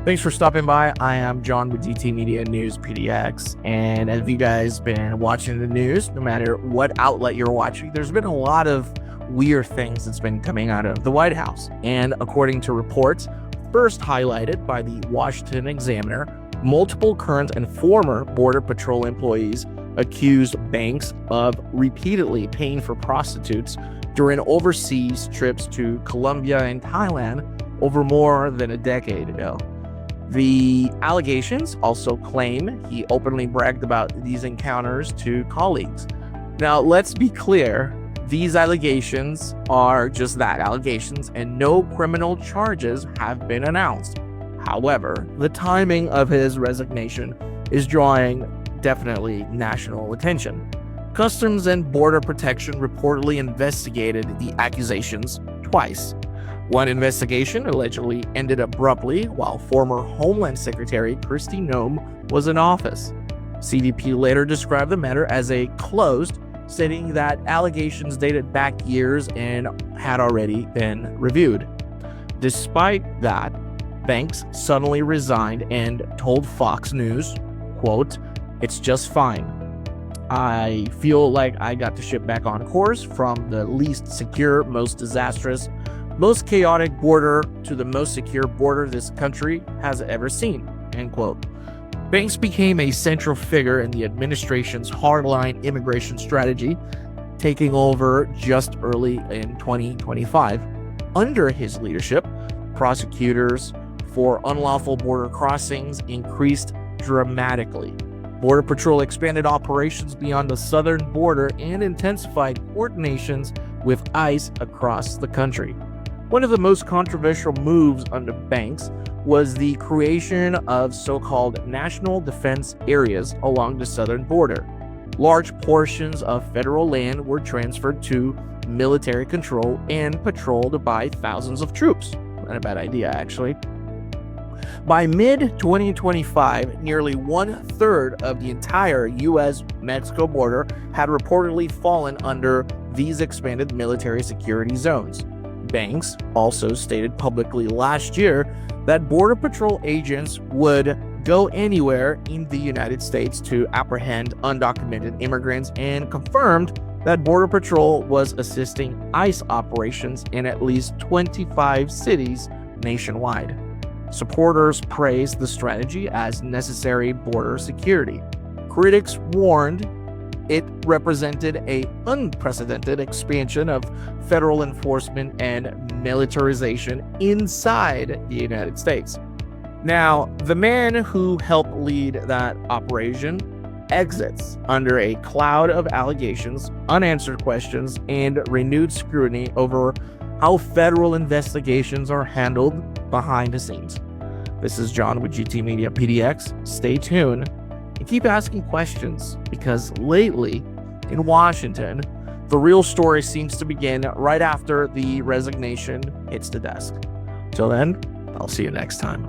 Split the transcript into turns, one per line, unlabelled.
Thanks for stopping by. I am John with DT Media News PDX. And as you guys been watching the news, no matter what outlet you're watching, there's been a lot of weird things that's been coming out of the White House. And according to reports first highlighted by the Washington Examiner, multiple current and former Border Patrol employees accused banks of repeatedly paying for prostitutes during overseas trips to Colombia and Thailand over more than a decade ago. The allegations also claim he openly bragged about these encounters to colleagues. Now, let's be clear, these allegations are just that, allegations, and no criminal charges have been announced. However, the timing of his resignation is drawing definitely national attention. Customs and Border Protection reportedly investigated the accusations twice. One investigation allegedly ended abruptly while former Homeland Secretary Kristi Noem was in office. CBP later described the matter as a closed, stating that allegations dated back years and had already been reviewed. Despite that, Banks suddenly resigned and told Fox News, quote, "It's just fine. I feel like I got the ship back on course from the least secure, most disastrous, most chaotic border to the most secure border this country has ever seen," end quote. Banks became a central figure in the administration's hardline immigration strategy, taking over just early in 2025. Under his leadership, prosecutors for unlawful border crossings increased dramatically. Border Patrol expanded operations beyond the southern border and intensified coordinations with ICE across the country. One of the most controversial moves under Banks was the creation of so-called national defense areas along the southern border. Large portions of federal land were transferred to military control and patrolled by thousands of troops. Not a bad idea, actually. By mid-2025, nearly one-third of the entire U.S.-Mexico border had reportedly fallen under these expanded military security zones. Banks also stated publicly last year that Border Patrol agents would go anywhere in the United States to apprehend undocumented immigrants and confirmed that Border Patrol was assisting ICE operations in at least 25 cities nationwide. Supporters praised the strategy as necessary border security. Critics warned it represented an unprecedented expansion of federal enforcement and militarization inside the United States. Now, the man who helped lead that operation exits under a cloud of allegations, unanswered questions, and renewed scrutiny over how federal investigations are handled behind the scenes. This is John with GT Media PDX. Stay tuned and keep asking questions, because lately in Washington, the real story seems to begin right after the resignation hits the desk. Till then, I'll see you next time.